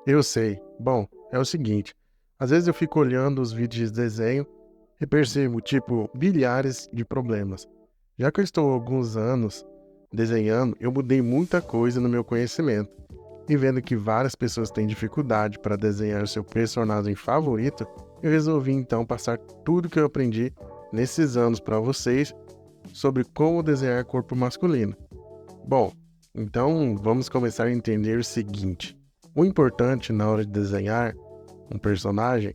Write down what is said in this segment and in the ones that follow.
Eu sei. Bom, é o seguinte, às vezes eu fico olhando os vídeos de desenho e percebo, tipo, bilhares de problemas. Já que eu estou há alguns anos desenhando, eu mudei muita coisa no meu conhecimento. E vendo que várias pessoas têm dificuldade para desenhar o seu personagem favorito, eu resolvi então passar tudo que eu aprendi nesses anos para vocês sobre como desenhar corpo masculino. Bom, então vamos começar a entender o seguinte: o importante na hora de desenhar um personagem,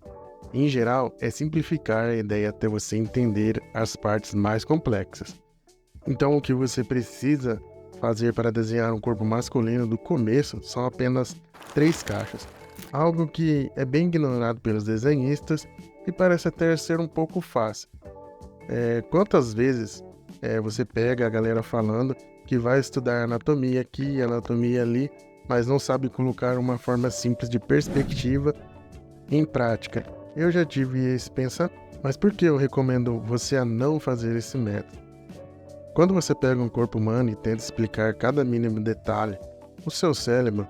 em geral, é simplificar a ideia até você entender as partes mais complexas. Então, o que você precisa fazer para desenhar um corpo masculino do começo são apenas 3 caixas. Algo que é bem ignorado pelos desenhistas e parece até ser um pouco fácil. Quantas vezes você pega a galera falando que vai estudar anatomia aqui, anatomia ali, mas não sabe colocar uma forma simples de perspectiva em prática? Eu já tive esse pensamento, mas por que eu recomendo você a não fazer esse método? Quando você pega um corpo humano e tenta explicar cada mínimo detalhe, o seu cérebro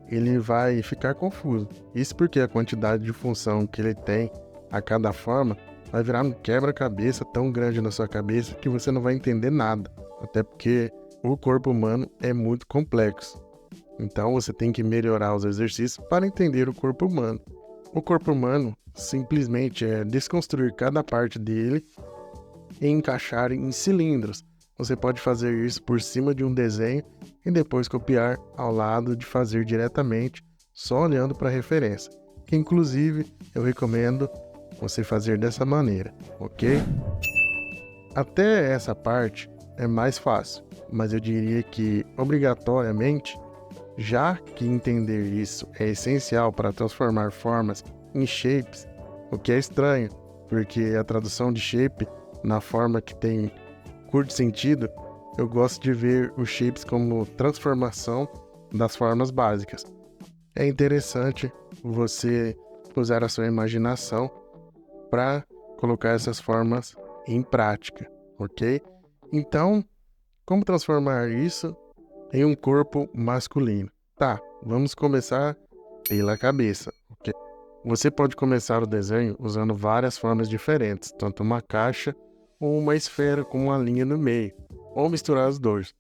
ele vai ficar confuso. Isso porque a quantidade de função que ele tem a cada forma vai virar um quebra-cabeça tão grande na sua cabeça que você não vai entender nada. Até porque o corpo humano é muito complexo. Então você tem que melhorar os exercícios para entender o corpo humano. O corpo humano simplesmente é desconstruir cada parte dele e encaixar em cilindros. Você pode fazer isso por cima de um desenho e depois copiar ao lado de fazer diretamente, só olhando para a referência, que inclusive eu recomendo você fazer dessa maneira, ok? Até essa parte é mais fácil, mas eu diria que, obrigatoriamente, já que entender isso é essencial para transformar formas em shapes, o que é estranho, porque a tradução de shape na forma que tem curto sentido, eu gosto de ver os shapes como transformação das formas básicas. É interessante você usar a sua imaginação para colocar essas formas em prática, ok? Então, como transformar isso em um corpo masculino? Tá, vamos começar pela cabeça, ok? Você pode começar o desenho usando várias formas diferentes, tanto uma caixa ou uma esfera com uma linha no meio, ou misturar os dois.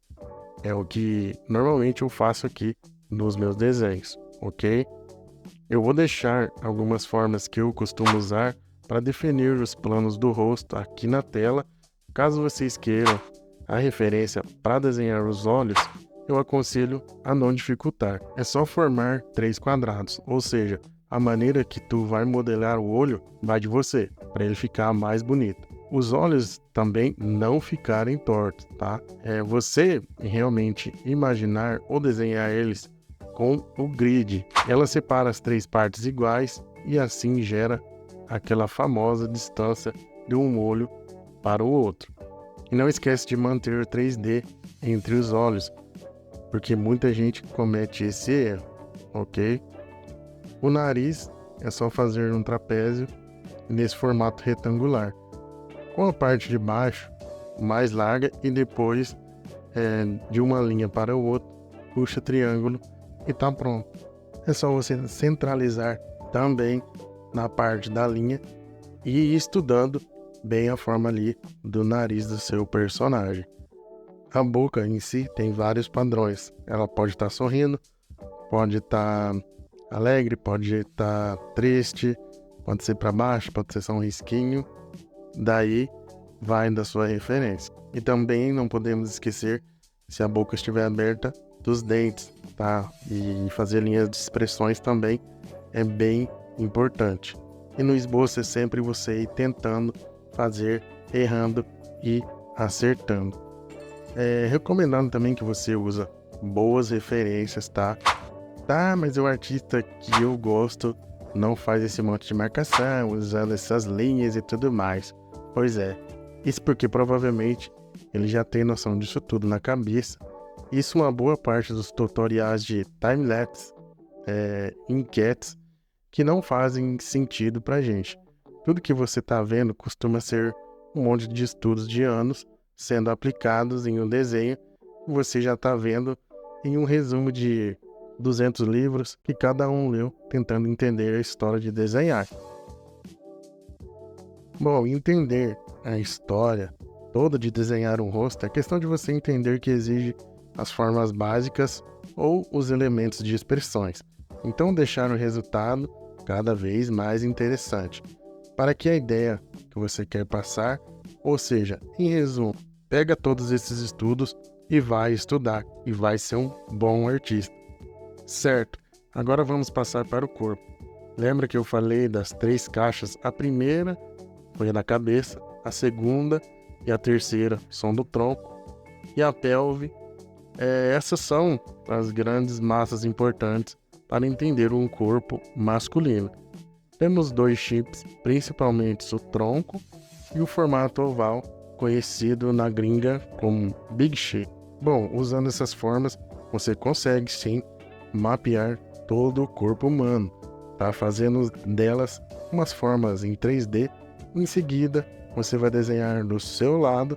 É o que normalmente eu faço aqui nos meus desenhos, ok? Eu vou deixar algumas formas que eu costumo usar para definir os planos do rosto aqui na tela. Caso vocês queiram a referência para desenhar os olhos, eu aconselho a não dificultar. É só formar 3 quadrados, ou seja, a maneira que tu vai modelar o olho vai de você, para ele ficar mais bonito. Os olhos também não ficarem tortos, tá? É você realmente imaginar ou desenhar eles com o grid. Ela separa as 3 partes iguais e assim gera aquela famosa distância de um olho para o outro. E não esquece de manter o 3D entre os olhos, porque muita gente comete esse erro, ok? O nariz é só fazer um trapézio nesse formato retangular, com a parte de baixo mais larga e depois de uma linha para o outro, puxa triângulo e tá pronto. É só você centralizar também na parte da linha e ir estudando bem a forma ali do nariz do seu personagem. A boca em si tem vários padrões. Ela pode estar sorrindo, pode estar alegre, pode estar triste, pode ser para baixo, pode ser só um risquinho. Daí vai da sua referência. E também não podemos esquecer, se a boca estiver aberta, dos dentes, tá? E fazer linhas de expressões também é bem importante. E no esboço é sempre você ir tentando fazer, errando e acertando. Recomendando também que você usa boas referências, tá? Tá, mas o artista que eu gosto não faz esse monte de marcação, usando essas linhas e tudo mais. Pois é, isso porque provavelmente ele já tem noção disso tudo na cabeça. Isso uma boa parte dos tutoriais de time-lapse, enquetes, que não fazem sentido pra gente. Tudo que você tá vendo costuma ser um monte de estudos de anos sendo aplicados em um desenho que você já tá vendo em um resumo de 200 livros que cada um leu tentando entender a história de desenhar. Bom, entender a história toda de desenhar um rosto é questão de você entender que exige as formas básicas ou os elementos de expressões. Então deixar o resultado cada vez mais interessante, para que a ideia que você quer passar, ou seja, em resumo, pega todos esses estudos e vai estudar, e vai ser um bom artista. Certo, agora vamos passar para o corpo. Lembra que eu falei das 3 caixas? A primeira foi a da cabeça, a segunda e a terceira são do tronco, e a pelve. Essas são as grandes massas importantes para entender um corpo masculino. Temos 2 chips, principalmente o tronco e o formato oval, conhecido na gringa como Big Chip. Bom, usando essas formas, você consegue sim mapear todo o corpo humano, tá? Fazendo delas umas formas em 3D. Em seguida, você vai desenhar do seu lado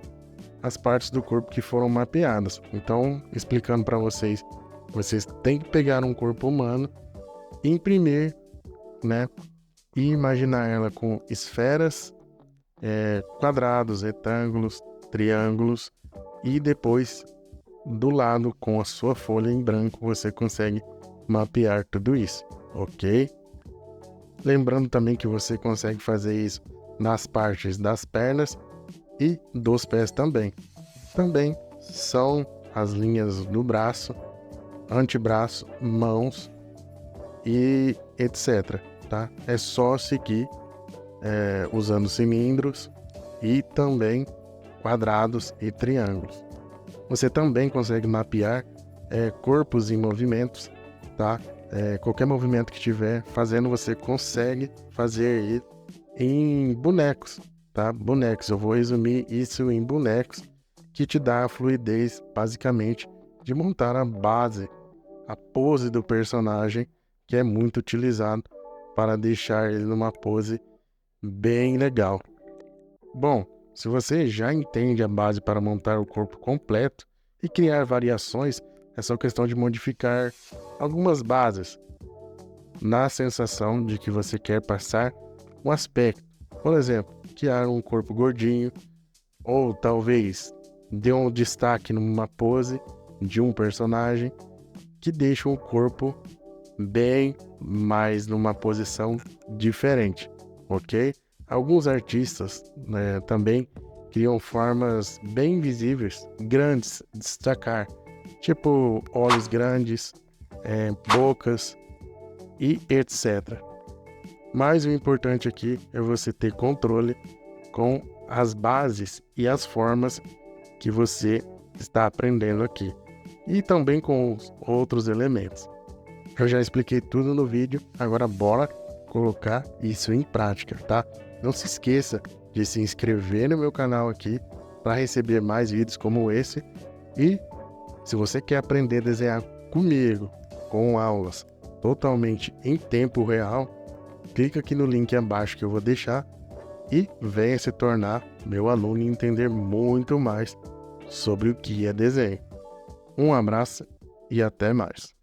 as partes do corpo que foram mapeadas. Então, explicando para vocês, vocês têm que pegar um corpo humano, imprimir, né? E imaginar ela com esferas, quadrados, retângulos, triângulos, e depois do lado com a sua folha em branco você consegue mapear tudo isso, ok? Lembrando também que você consegue fazer isso nas partes das pernas e dos pés também. Também são as linhas do braço, antebraço, mãos e etc. Tá? É só seguir usando cilindros e também quadrados e triângulos. Você também consegue mapear corpos em movimentos, tá? Qualquer movimento que tiver fazendo, você consegue fazer em bonecos, tá? Bonecos, eu vou resumir isso em bonecos, que te dá a fluidez, basicamente, de montar a base, a pose do personagem, que é muito utilizado para deixar ele numa pose bem legal. Bom, se você já entende a base para montar o corpo completo e criar variações, é só questão de modificar algumas bases na sensação de que você quer passar um aspecto. Por exemplo, criar um corpo gordinho, ou talvez dê um destaque numa pose de um personagem que deixa o corpo bem mais numa posição diferente, ok? Alguns artistas também criam formas bem visíveis, grandes, de destacar, tipo olhos grandes, bocas e etc. Mas o importante aqui é você ter controle com as bases e as formas que você está aprendendo aqui, e também com os outros elementos. Eu já expliquei tudo no vídeo, agora bora colocar isso em prática, tá? Não se esqueça de se inscrever no meu canal aqui para receber mais vídeos como esse, e se você quer aprender a desenhar comigo, com aulas totalmente em tempo real, clica aqui no link abaixo que eu vou deixar e venha se tornar meu aluno e entender muito mais sobre o que é desenho. Um abraço e até mais.